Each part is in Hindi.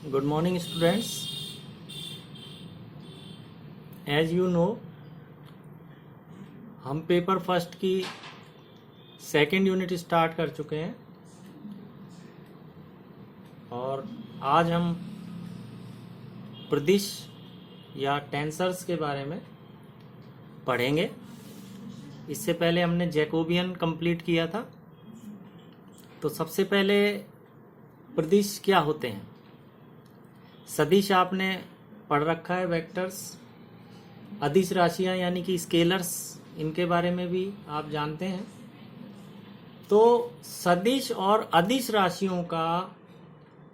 Good morning students. As you know, हम पेपर फर्स्ट की सेकेंड यूनिट स्टार्ट कर चुके हैं और आज हम प्रदिश या टेंसर्स के बारे में पढ़ेंगे। इससे पहले हमने जैकोबियन कंप्लीट किया था। तो सबसे पहले प्रदिश क्या होते हैं? सदिश आपने पढ़ रखा है, वेक्टर्स। अदिश राशियां यानी कि स्केलर्स, इनके बारे में भी आप जानते हैं। तो सदिश और अदिश राशियों का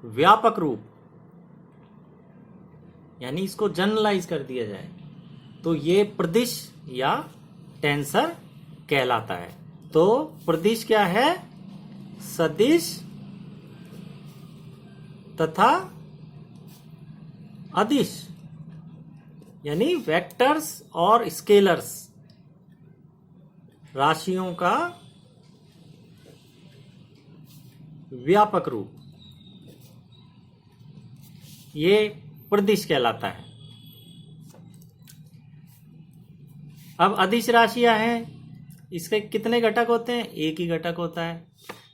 व्यापक रूप, यानी इसको जनरलाइज कर दिया जाए तो ये प्रदिश या टेंसर कहलाता है। तो प्रदिश क्या है? सदिश तथा अदिश यानी वेक्टर्स और स्केलर्स राशियों का व्यापक रूप, ये प्रदिश कहलाता है। अब अदिश राशियां हैं, इसके कितने घटक होते हैं? एक ही घटक होता है।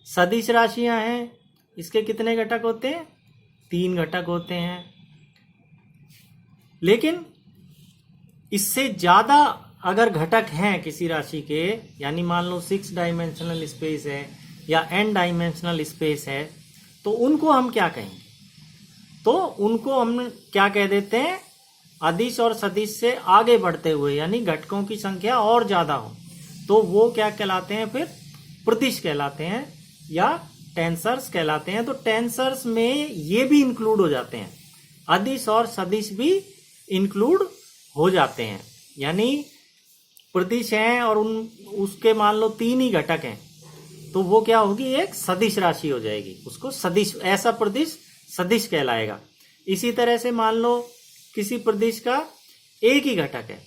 सदिश राशियां हैं, इसके कितने घटक होते हैं? तीन घटक होते हैं। लेकिन इससे ज्यादा अगर घटक हैं किसी राशि के, यानी मान लो 6 डायमेंशनल स्पेस है या n डायमेंशनल स्पेस है, तो उनको हम क्या कहेंगे? तो उनको हम क्या कह देते हैं? अदिश और सदिश से आगे बढ़ते हुए, यानी घटकों की संख्या और ज्यादा हो, तो वो क्या कहलाते हैं? फिर प्रदिश कहलाते हैं या टेंसर्स कहलाते हैं। तो टेंसर्स में ये भी इंक्लूड हो जाते हैं, अदिश और सदिश भी इंक्लूड हो जाते हैं। यानी प्रदिश हैं और उसके मान लो तीन ही घटक हैं, तो वो क्या होगी? एक सदिश राशि हो जाएगी। उसको सदिश, ऐसा प्रदिश सदिश कहलाएगा। इसी तरह से मान लो किसी प्रदिश का एक ही घटक है,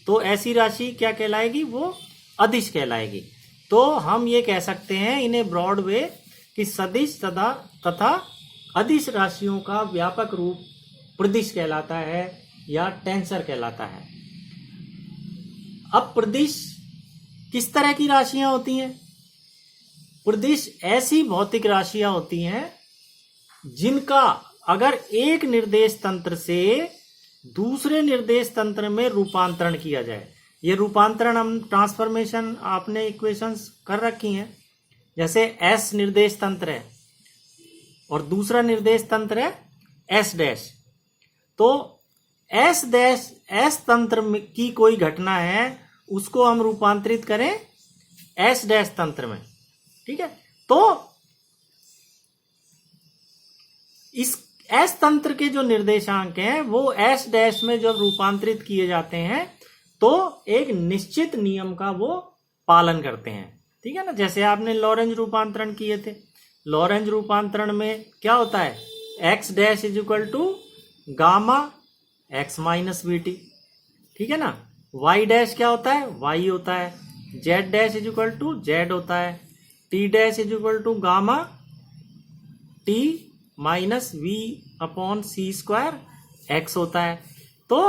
तो ऐसी राशि क्या कहलाएगी? वो अदिश कहलाएगी। तो हम ये कह सकते हैं इन्हें ब्रॉड वे कि सदिश तथा अदिश राशियों का व्यापक रूप प्रदिश कहलाता है या टेंसर कहलाता है। अब प्रदिश किस तरह की राशियां होती हैं? प्रदिश ऐसी भौतिक राशियां होती हैं जिनका अगर एक निर्देश तंत्र से दूसरे निर्देश तंत्र में रूपांतरण किया जाए, ये रूपांतरण हम ट्रांसफॉर्मेशन आपने इक्वेशंस कर रखी हैं। जैसे S निर्देश तंत्र है और दूसरा निर्देश तंत्र है S डैश, तो S डैश S तंत्र की कोई घटना है, उसको हम रूपांतरित करें S डैश तंत्र में, ठीक है? तो इस S तंत्र के जो निर्देशांक हैं वो S डैश में जब रूपांतरित किए जाते हैं तो एक निश्चित नियम का वो पालन करते हैं, ठीक है ना? जैसे आपने लॉरेंज रूपांतरण किए थे। लॉरेंज रूपांतरण में क्या होता है? x dash is equal to gamma x minus v t, ठीक है ना? y डैश क्या होता है? y होता है। z dash is equal to z होता है। t dash is equal to gamma t minus v upon c square x होता है। तो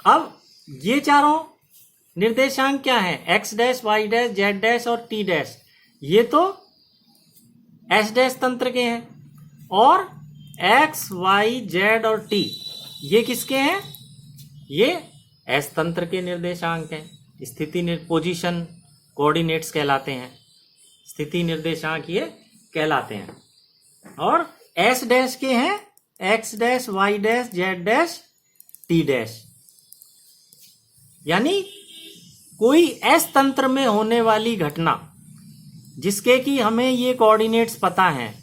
अब ये चारों निर्देशांक क्या है? x dash, y dash, z dash और t डैश, ये तो s डैश तंत्र के हैं। और x, y, z और t ये किसके हैं? ये S तंत्र के निर्देशांक हैं। स्थिति पोजीशन कोऑर्डिनेट्स कहलाते हैं, स्थिति निर्देशांक ये कहलाते हैं। और S डैश के हैं x dash, y dash, z dash, t dash. यानी कोई S तंत्र में होने वाली घटना जिसके कि हमें ये कोऑर्डिनेट्स पता हैं,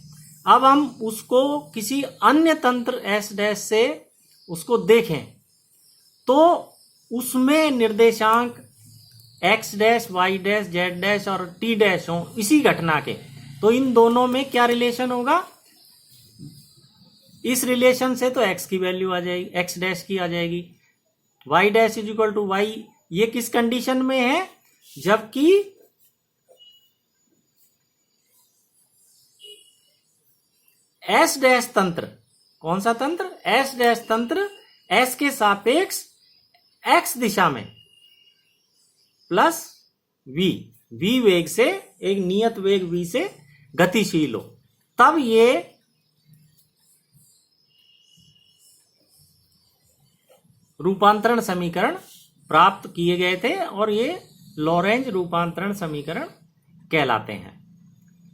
अब हम उसको किसी अन्य तंत्र S डैश से उसको देखें तो उसमें निर्देशांक x dash, y dash, z dash और t डैश हो इसी घटना के, तो इन दोनों में क्या रिलेशन होगा? इस रिलेशन से तो x की वैल्यू आ जाएगी, x डैश की आ जाएगी। y dash is equal to y, ये किस कंडीशन में है? जबकि S डैश तंत्र कौन सा तंत्र? एस डैश तंत्र एस के सापेक्ष एक्स दिशा में प्लस वी वेग से, एक नियत वेग v से गतिशील हो, तब ये रूपांतरण समीकरण प्राप्त किए गए थे और ये लॉरेंज रूपांतरण समीकरण कहलाते हैं।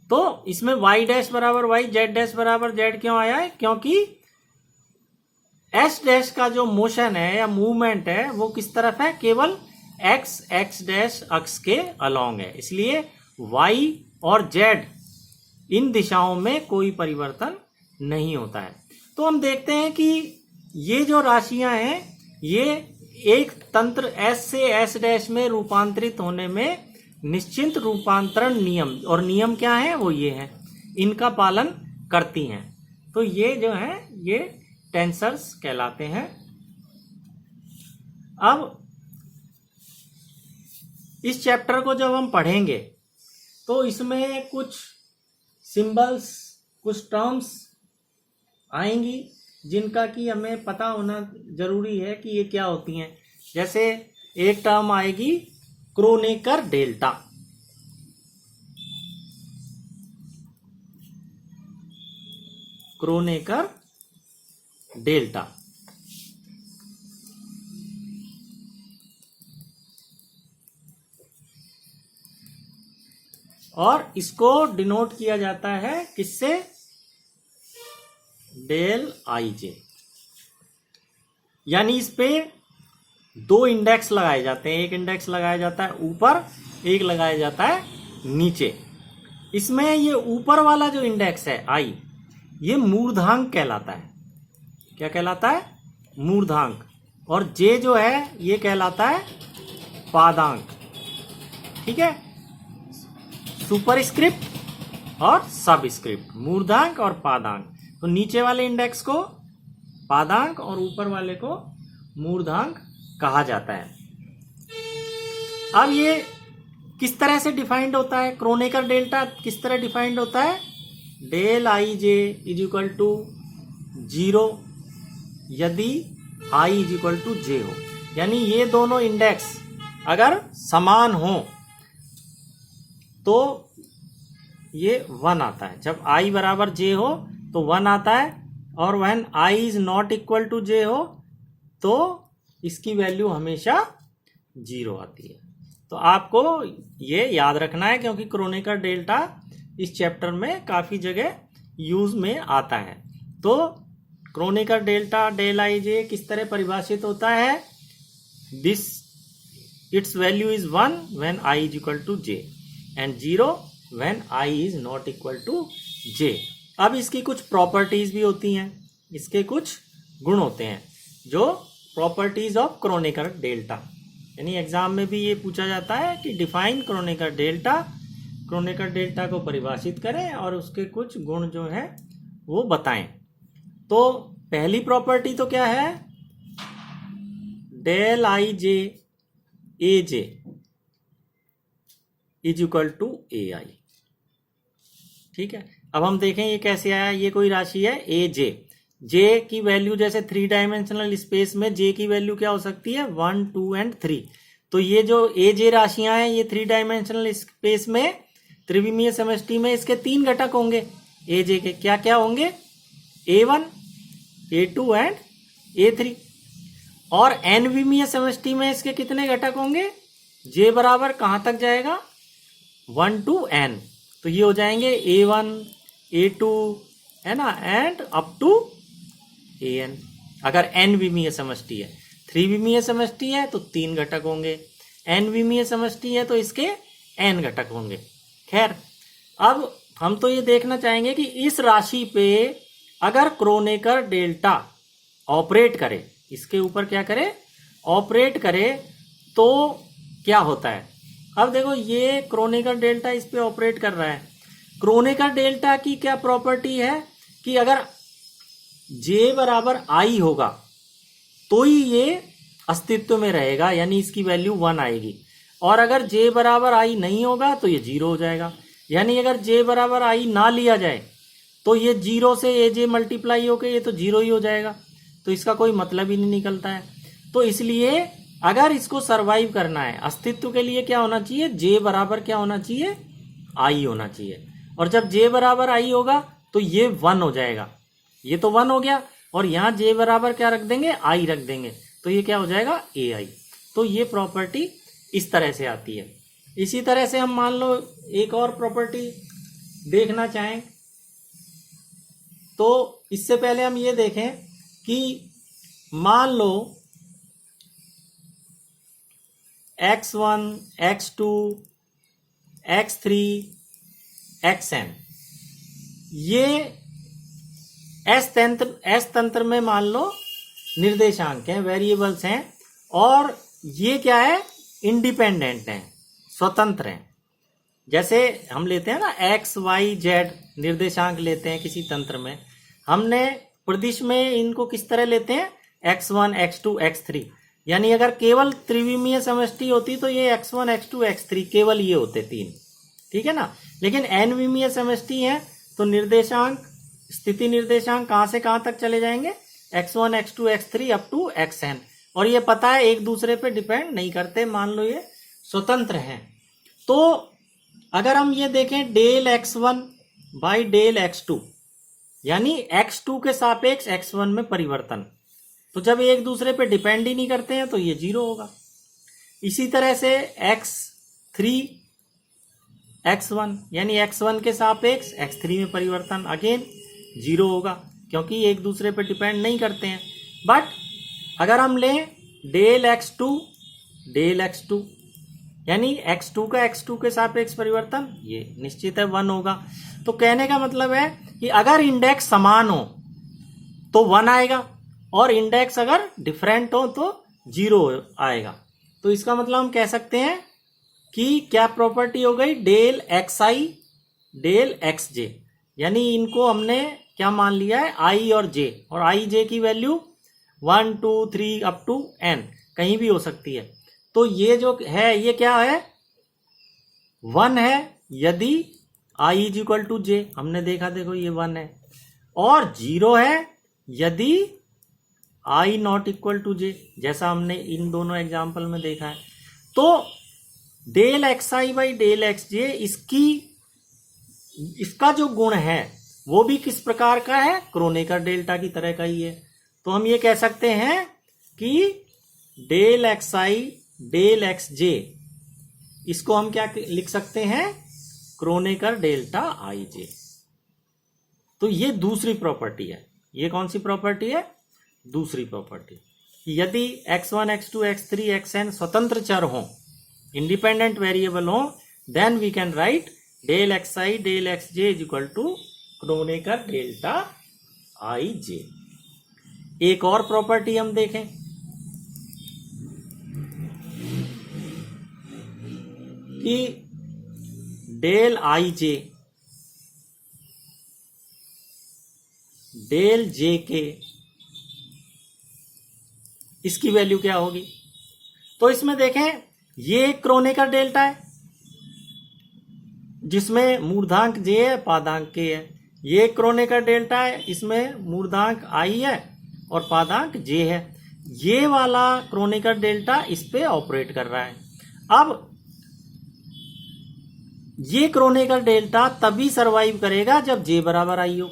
तो इसमें y डैश बराबर y, z डैश बराबर z क्यों आया है? क्योंकि s डैश का जो मोशन है या मूवमेंट है वो किस तरफ है? केवल x डैश अक्ष के अलोंग है, इसलिए y और z इन दिशाओं में कोई परिवर्तन नहीं होता है। तो हम देखते हैं कि ये जो राशियां हैं ये एक तंत्र s से s डैश में रूपांतरित होने में निश्चित रूपांतरण नियम, और नियम क्या है? वो ये है, इनका पालन करती हैं। तो ये जो है ये टेंसर्स कहलाते हैं। अब इस चैप्टर को जब हम पढ़ेंगे तो इसमें कुछ सिंबल्स, कुछ टर्म्स आएंगी जिनका कि हमें पता होना जरूरी है कि ये क्या होती हैं। जैसे एक टर्म आएगी क्रोनेकर डेल्टा। क्रोनेकर डेल्टा और इसको डिनोट किया जाता है किससे? डेल आई जे। यानी इस पे दो इंडेक्स लगाए जाते हैं, एक इंडेक्स लगाया जाता है ऊपर, एक लगाया जाता है नीचे। इसमें ये ऊपर वाला जो इंडेक्स है आई, ये मूर्धांक कहलाता है। क्या कहलाता है? मूर्धांक। और जे जो है ये कहलाता है पादांक। ठीक है, सुपरस्क्रिप्ट और सबस्क्रिप्ट, मूर्धांक और पादांक। तो नीचे वाले इंडेक्स को पादांक और ऊपर वाले को मूर्धांक कहा जाता है। अब ये किस तरह से डिफाइंड होता है? क्रोनेकर डेल्टा किस तरह डिफाइंड होता है? Del I j is equal to 0 यदि आई इज इक्वल टू जे हो। यानी ये दोनों इंडेक्स अगर समान हो तो ये 1 आता है। जब आई बराबर जे हो तो 1 आता है, और when I is not equal to जे हो तो इसकी वैल्यू हमेशा 0 आती है। तो आपको ये याद रखना है क्योंकि क्रोनेकर डेल्टा इस चैप्टर में काफी जगह यूज में आता है। तो क्रोनेकर डेल्टा डेल आई जे किस तरह परिभाषित होता है? This its value is 1 when I is equal to J and 0 when I is not equal to J. अब इसकी कुछ प्रॉपर्टीज भी होती हैं, इसके कुछ गुण होते हैं जो प्रॉपर्टीज ऑफ क्रोनेकर डेल्टा। यानी एग्जाम में भी ये पूछा जाता है कि define Kronecker delta, Kronecker delta को परिभाषित करें और उसके कुछ गुण जो है वो बताएं। तो पहली प्रॉपर्टी तो क्या है? Del I J A J is equal to A I. ठीक है, अब हम देखें ये कैसे आया। ये कोई राशि है ए जे, जे की वैल्यू जैसे 3 डायमेंशनल स्पेस में जे की वैल्यू क्या हो सकती है? 1, 2 एंड 3। तो ये जो ए जे राशियां हैं ये 3 डायमेंशनल स्पेस में त्रिविमीय समष्टि में इसके 3 घटक होंगे। ए जे के क्या क्या होंगे? A1, A2 and A3। और एन विमीय समष्टि में इसके कितने घटक होंगे? जे बराबर कहां तक जाएगा? 1 to n। तो ये हो जाएंगे A1, A2 है ना, एंड अप टू AN। अगर n विमीय समष्टि है, 3 विमीय समष्टि है तो 3 घटक होंगे, n विमीय समष्टि है तो इसके n घटक होंगे। खैर, अब हम तो ये देखना चाहेंगे कि इस राशि पे अगर क्रोनेकर डेल्टा ऑपरेट करे, इसके ऊपर क्या करे? ऑपरेट करे तो क्या होता है? अब देखो ये क्रोनेकर डेल्टा इस पे ऑपरेट कर रहा है। क्रोनेकर डेल्टा की क्या प्रॉपर्टी है कि अगर J बराबर I होगा तो ही ये अस्तित्व में रहेगा, यानी इसकी वैल्यू 1 आएगी। और अगर J बराबर I नहीं होगा तो ये 0 हो जाएगा। यानी अगर J बराबर I ना लिया जाए तो ये 0 से ए जे मल्टीप्लाई होकर ये तो 0 ही हो जाएगा, तो इसका कोई मतलब ही नहीं निकलता है। तो इसलिए अगर इसको सरवाइव करना है, अस्तित्व के लिए क्या होना चाहिए, जे बराबर क्या होना चाहिए, आई होना चाहिए। और जब जे बराबर आई होगा तो ये 1 हो जाएगा, ये तो 1 हो गया, और यहाँ जे बराबर क्या रख देंगे, आई रख देंगे, तो ये क्या हो जाएगा, ए आई। तो ये प्रॉपर्टी इस तरह से आती है। इसी तरह से हम मान लो एक और प्रॉपर्टी देखना चाहें, तो इससे पहले हम ये देखें कि मान लो x1, x2, x3, xn ये एस तंत्र में मान लो निर्देशांक हैं, वेरिएबल्स हैं, और ये क्या है, इंडिपेंडेंट हैं, स्वतंत्र हैं। जैसे हम लेते हैं ना एक्स वाई जेड निर्देशांक लेते हैं किसी तंत्र में, हमने प्रदिश में इनको किस तरह लेते हैं, x1, x2, x3, यानी अगर केवल त्रिविमीय समष्टि होती तो ये x1, x2, x3 केवल ये होते 3, ठीक है ना। लेकिन n विमीय समष्टि है तो निर्देशांक, स्थिति निर्देशांक कहां से कहां तक चले जाएंगे, x1, x2, x3 up to xn, और ये पता है एक दूसरे पे डिपेंड नहीं करते, मान लो ये स्वतंत्र हैं। तो अगर हम ये देखें del x1 by del x2, यानी x2 के सापेक्ष x1 में परिवर्तन, तो जब एक दूसरे पे डिपेंड ही नहीं करते हैं तो ये 0 होगा। इसी तरह से x3 x1 यानी x1 के सापेक्ष x3 में परिवर्तन अगेन 0 होगा, क्योंकि एक दूसरे पे डिपेंड नहीं करते हैं। बट अगर हम लें डेल x2 यानी x2 का x2 के सापेक्ष परिवर्तन, ये निश्चित है 1 होगा। तो कहने का मतलब है कि अगर इंडेक्स समान हो तो 1 आएगा, और इंडेक्स अगर डिफरेंट हो तो 0 आएगा। तो इसका मतलब हम कह सकते हैं कि क्या प्रॉपर्टी हो गई, डेल xi डेल xj, यानी इनको हमने क्या मान लिया है, i और j, और i j की वैल्यू 1 2 3 अप टू n कहीं भी हो सकती है। तो ये जो है ये क्या है, 1 है यदि i is equal to j, हमने देखा, देखो ये 1 है, और 0 है यदि i not equal to j, जैसा हमने इन दोनों एग्जाम्पल में देखा है। तो del xi by del xj इसका जो गुण है वो भी किस प्रकार का है, क्रोनेकर डेल्टा की तरह का ही है। तो हम ये कह सकते हैं कि डेल xi डेल xj इसको हम क्या लिख सकते हैं, क्रोनेकर डेल्टा ij। तो ये दूसरी प्रॉपर्टी है। ये कौन सी प्रॉपर्टी है, दूसरी प्रॉपर्टी। यदि x1, x2, x3, xn स्वतंत्र चर हों, इंडिपेंडेंट वेरिएबल हों, then we can write del xi del xj is equal to Kronecker delta ij। एक और प्रॉपर्टी हम देखें कि डेल ij डेल jk इसकी वैल्यू क्या होगी। तो इसमें देखें ये क्रोनेकर डेल्टा है जिसमें मूर्धांक j है, पादांक k है। ये क्रोनेकर डेल्टा है, इसमें मूर्धांक i है और पादांक j है। ये वाला क्रोनेकर डेल्टा इस पे ऑपरेट कर रहा है। अब ये क्रोनेकर डेल्टा तभी सरवाइव करेगा जब j बराबर i हो।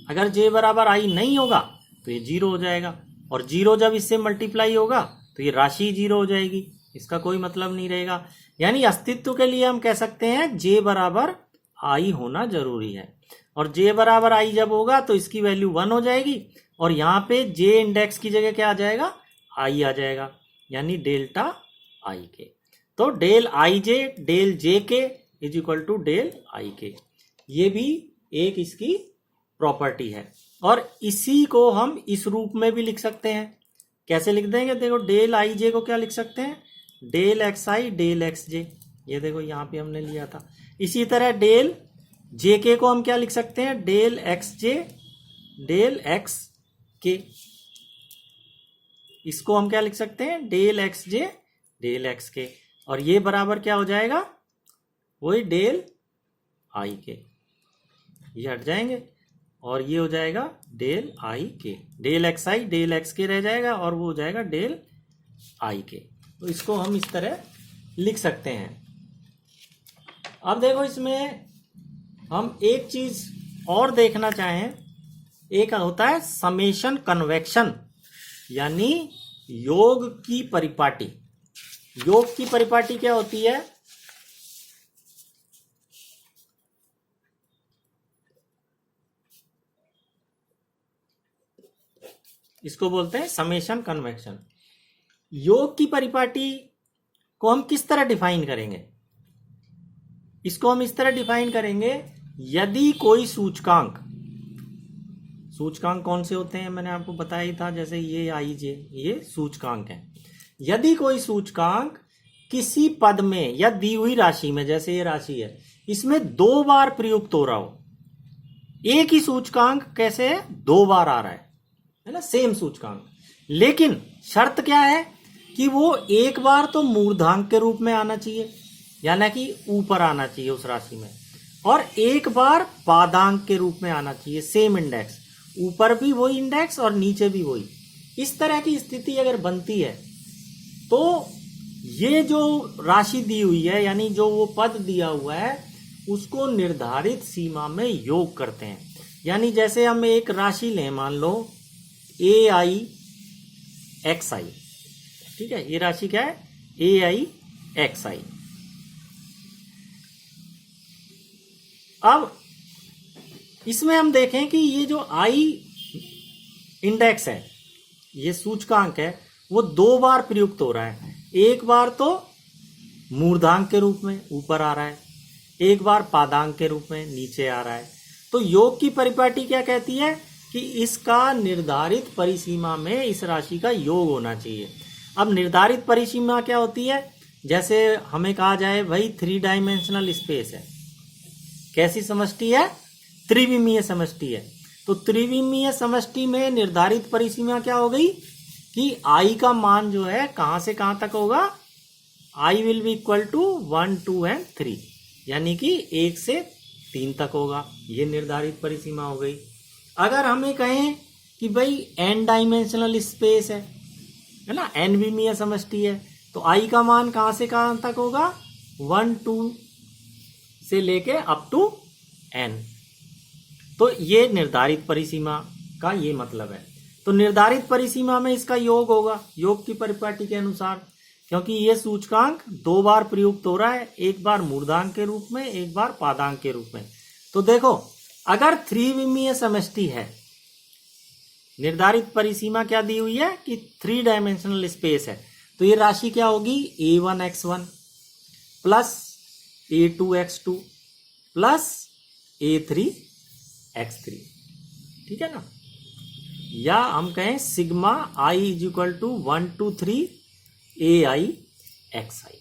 अगर j बराबर i नहीं होगा तो ये 0 हो जाएगा, और 0 जब इससे मल्टीप्लाई होगा तो ये राशि 0 हो जाएगी, इसका कोई मतलब नहीं रहेगा। यानी अस्तित्व के लिए हम कह सकते हैं j बराबर i होना जरूरी है, और j बराबर i जब होगा तो इसकी वैल्यू 1 हो जाएगी, और यहाँ पे j इंडेक्स की जगह क्या आ जाएगा, i आ जाएगा, यानी डेल्टा i के। तो del i j del j के is equal to del i के, ये भी एक इसकी प्रॉपर्टी है। और इसी को हम इस रूप में भी लिख सकते हैं। कैसे लिख देंगे, देखो डेल i j को क्या लिख सकते हैं, डेल xi डेल xj, ये देखो यहाँ पे हमने लिया था। इसी तरह डेल jk को हम क्या लिख सकते हैं, डेल xj डेल xk, इसको हम क्या लिख सकते हैं, डेल xj डेल xk, और ये बराबर क्या हो जाएगा, वही डेल i के, ये हट जाएंगे। और ये हो जाएगा डेल आई के, डेल एक्स आई डेल एक्स के रह जाएगा और वो हो जाएगा डेल आई के। तो इसको हम इस तरह लिख सकते हैं। अब देखो इसमें हम एक चीज और देखना चाहें, एक होता है समेशन कन्वेक्शन, यानी योग की परिपाटी। योग की परिपाटी क्या होती है? इसको बोलते हैं समेशन कन्वेक्शन। योग की परिपाटी को हम किस तरह डिफाइन करेंगे? इसको हम इस तरह डिफाइन करेंगे, यदि कोई सूचकांक, सूचकांक कौन से होते हैं मैंने आपको बताया ही था, जैसे ये आई जे, ये सूचकांक है। यदि कोई सूचकांक किसी पद में या दी हुई राशि में, जैसे ये राशि है, इसमें 2 बार प्रयुक्त हो रहा हो, एक ही सूचकांक कैसे है 2 बार आ रहा है ना, सेम सूचकांक, लेकिन शर्त क्या है कि वो एक बार तो मूर्धांक के रूप में आना चाहिए, यानी कि ऊपर आना चाहिए उस राशि में, और एक बार पादांक के रूप में आना चाहिए, सेम इंडेक्स, ऊपर भी वही इंडेक्स और नीचे भी वही। इस तरह की स्थिति अगर बनती है तो ये जो राशि दी हुई है, यानी जो वो पद दिया हुआ है, उसको निर्धारित सीमा में योग करते हैं। यानी जैसे हम एक राशि लें, मान लो ए आई एक्स आई, ठीक है, ये राशि क्या है ए आई एक्स आई। अब इसमें हम देखें कि ये जो आई इंडेक्स है, ये सूचकांक है, वो 2 बार प्रयुक्त हो रहा है। एक बार तो मूर्धांक के रूप में ऊपर आ रहा है, एक बार पादांक के रूप में नीचे आ रहा है। तो योग की परिपाटी क्या कहती है कि इसका निर्धारित परिसीमा में इस राशि का योग होना चाहिए। अब निर्धारित परिसीमा क्या होती है? जैसे हमें कहा जाए भाई 3 डायमेंशनल स्पेस है, कैसी समष्टि है? त्रिविमीय समष्टि है। तो त्रिविमीय समष्टि में निर्धारित परिसीमा क्या हो गई कि आई का मान जो है कहां से कहां तक होगा? I will be equal to 1, 2 and 3, यानी कि 1 से 3 तक होगा। ये निर्धारित परिसीमा हो गई। अगर हमें कहें कि भाई n डायमेंशनल स्पेस है ना, n विमीय समष्टि है, तो आई का मान कहां से कहां तक होगा? 1, 2 से लेके अप टू n। तो ये निर्धारित परिसीमा का ये मतलब है। तो निर्धारित परिसीमा में इसका योग होगा योग की परिपाटी के अनुसार, क्योंकि ये सूचकांक 2 बार प्रयुक्त हो रहा है, एक बार मूर्धांक के रूप में, एक बार पादांक के रूप में। तो देखो, अगर 3 विमीय समष्टि है, निर्धारित परिसीमा क्या दी हुई है कि 3 डायमेंशनल स्पेस है, तो ये राशि क्या होगी? a1x1 plus a2x2 plus a3x3, ठीक है ना। या हम कहें sigma I is equal to 1 2 3 A I X I,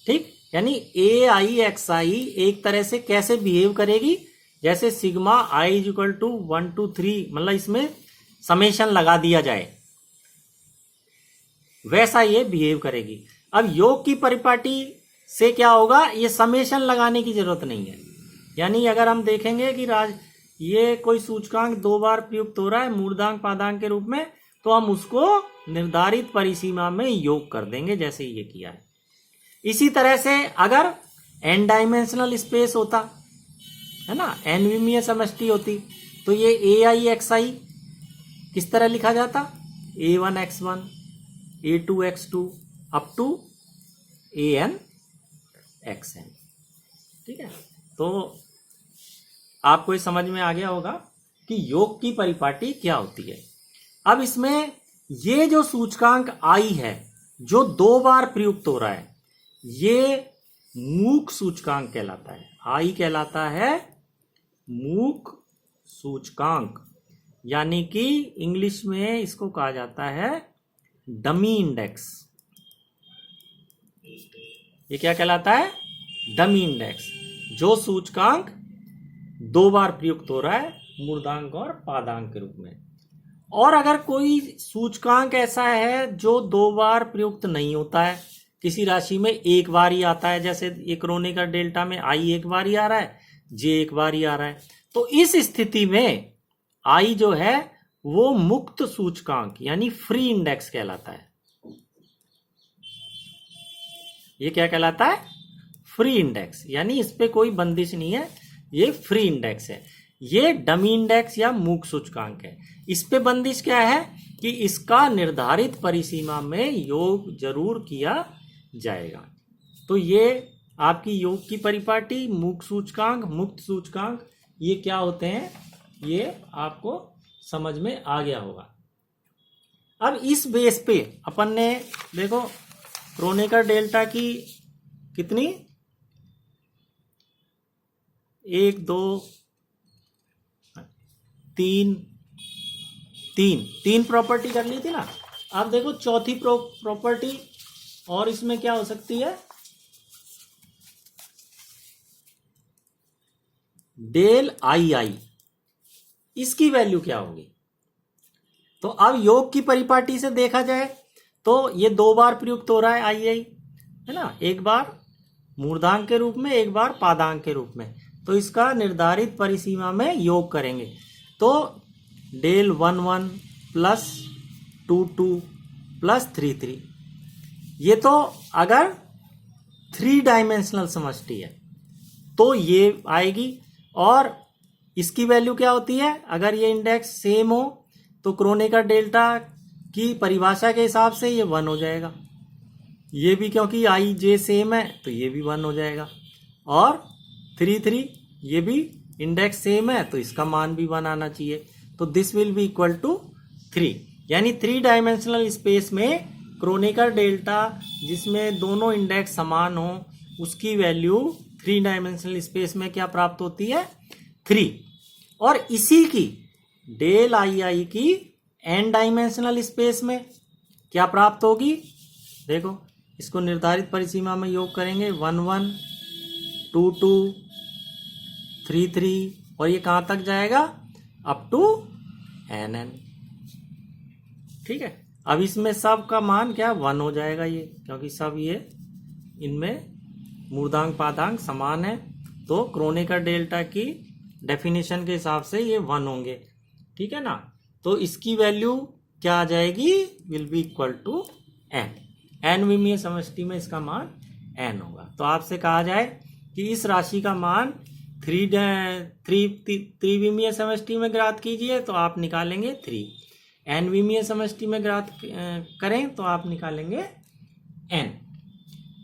ठीक। यानी ए आई एक्स आई एक तरह से कैसे बिहेव करेगी? जैसे sigma I is equal to 1 2 3, मतलब इसमें समेशन लगा दिया जाए, वैसा ये बिहेव करेगी। अब योग की परिपाटी से क्या होगा? ये समेशन लगाने की जरूरत नहीं है। यानी अगर हम देखेंगे कि ये कोई सूचकांक 2 बार प्रयुक्त हो रहा है मूर्धांक पादांक के रूप में, तो हम उसको निर्धारित परिसीमा में योग कर देंगे, जैसे ये किया है। इसी तरह से अगर n डायमेंशनल स्पेस होता है ना, n विमीय समष्टि होती, तो ये ए आई एक्स आई किस तरह लिखा जाता? a1x1 a2x2 up to an xn, ठीक है। तो आपको ये समझ में आ गया होगा कि योग की परिपाटी क्या होती है। अब इसमें ये जो सूचकांक आई है जो 2 बार प्रयुक्त हो रहा है, ये मूक सूचकांक कहलाता है। आई कहलाता है मूक सूचकांक, यानी कि इंग्लिश में इसको कहा जाता है डमी इंडेक्स। ये क्या कहलाता है? Dummy index. जो सूचकांक 2 बार प्रयुक्त हो रहा है मूर्धांक और पादांक के रूप में। और अगर कोई सूचकांक ऐसा है जो 2 बार प्रयुक्त नहीं होता है, किसी राशि में एक बार ही आता है, जैसे ये क्रोनेकर डेल्टा में आई एक बार ही आ रहा है, जे एक बार ही आ रहा है, तो इस स्थिति में आई जो है वो मुक्त सूचकांक यानी फ्री इंडेक्स कहलाता है। ये क्या कहलाता है? फ्री इंडेक्स, यानी इस पे कोई बंदिश नहीं है, ये फ्री इंडेक्स है। ये डमी इंडेक्स या मूक सूचकांक है। इस पे बंदिश क्या है कि इसका निर्धारित परिसीमा में योग जरूर किया जाएगा। तो ये आपकी योग की परिपाटी, मूक सूचकांक, मुक्त सूचकांक, ये क्या होते हैं, ये आपको समझ में आ गया होगा। अब इस बेस पे अपन ने देखो क्रोनेकर डेल्टा की कितनी 1 2 3 प्रॉपर्टी कर ली थी ना। अब देखो चौथी प्रॉपर्टी और इसमें क्या हो सकती है, डेल आई आई, इसकी वैल्यू क्या होगी। तो अब योग की परिपाटी से देखा जाए तो ये 2 बार प्रयुक्त हो रहा है आई आई, है ना, एक बार मूर्धांक के रूप में, एक बार पादांक के रूप में। तो इसका निर्धारित परिसीमा में योग करेंगे तो डेल 1 1 प्लस 2 2 प्लस 3 3, ये तो अगर 3 डायमेंशनल समष्टि है तो ये आएगी। और इसकी वैल्यू क्या होती है, अगर ये इंडेक्स सेम हो तो क्रोनेकर डेल्टा की परिभाषा के हिसाब से ये 1 हो जाएगा। ये भी क्योंकि आई जे सेम है तो ये भी 1 हो जाएगा। और 3 3 ये भी इंडेक्स सेम है तो इसका मान भी 1 आना चाहिए। तो this will be equal to 3, यानी 3 डायमेंशनल स्पेस में क्रोनेकर डेल्टा जिसमें दोनों इंडेक्स समान हो उसकी वैल्यू 3 डायमेंशनल स्पेस में क्या प्राप्त होती है, 3। और इसी की डेल आई आई की n डायमेंशनल स्पेस में क्या प्राप्त होगी, देखो इसको निर्धारित परिसीमा में योग करेंगे 1 1 2 2 3 3 और ये कहां तक जाएगा, अप टू nn। ठीक है, अब इसमें सब का मान क्या 1 हो जाएगा ये, क्योंकि सब ये इनमें मूर्धांक पादांक समान है। तो क्रोनेकर डेल्टा की डेफिनेशन के हिसाब से ये 1 होंगे। ठीक है ना, तो इसकी वैल्यू क्या आ जाएगी, will be equal to n विमीय समष्टि में इसका मान n होगा। तो आपसे कहा जाए कि इस राशि का मान 3 विमीय समष्टि में ज्ञात कीजिए तो आप निकालेंगे 3, n विमीय समष्टि में ज्ञात करें तो आप निकालेंगे n।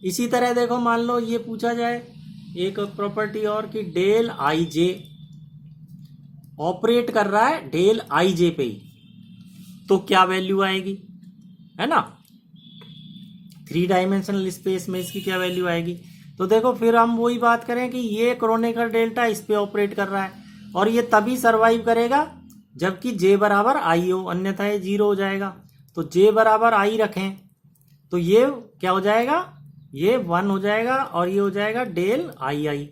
इसी तरह देखो मान लो ये पूछा जाए एक प्रॉपर्टी और कि डेल आई जे ऑपरेट कर रहा है डेल आई जे पे ही, तो क्या वैल्यू आएगी, है ना, 3 डायमेंशनल स्पेस में इसकी क्या वैल्यू आएगी। तो देखो फिर हम वही बात करें कि ये क्रोनेकर डेल्टा इस पे ऑपरेट कर रहा है और ये तभी सरवाइव करेगा जबकि जे बराबर आई हो, अन्यथा ये 0 हो जाएगा। तो जे बराबर आई रखें तो ये क्या हो जाएगा, ये 1 हो जाएगा और ये हो जाएगा डेल आई आई।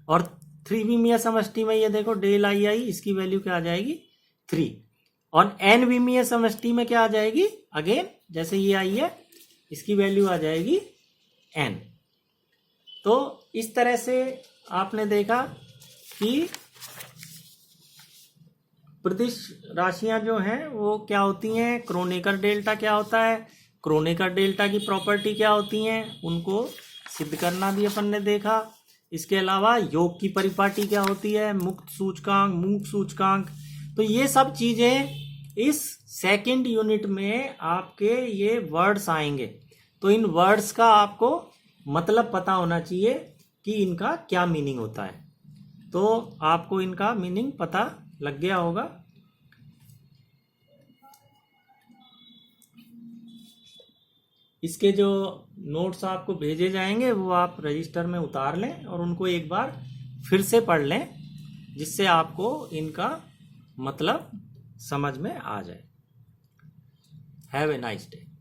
और 3 विमीय समष्टि में ये देखो डेल आई आई, इसकी वैल्यू क्या आ जाएगी 3। और n विमीय समष्टि में क्या आ जाएगी, अगेन जैसे ये आई है इसकी वैल्यू आ जाएगी n। तो इस तरह से आपने देखा कि प्रतिश राशियां जो हैं वो क्या होती हैं, क्रोनेकर डेल्टा क्या होता है, क्रोनेकर डेल्टा की प्रॉपर्टी क्या होती हैं, उनको सिद्ध करना भी अपन ने देखा। इसके अलावा योग की परिपाटी क्या होती है, मुक्त सूचकांक, मूक सूचकांक। तो ये सब चीजें इस सेकंड यूनिट में आपके ये वर्ड्स आएंगे। तो इन वर्ड्स का आपको मतलब पता होना चाहिए कि इनका क्या मीनिंग होता है। तो आपको इनका मीनिंग पता लग गया होगा। इसके जो नोट्स आपको भेजे जाएंगे वो आप रजिस्टर में उतार लें और उनको एक बार फिर से पढ़ लें, जिससे आपको इनका मतलब समझ में आ जाए। Have a nice day.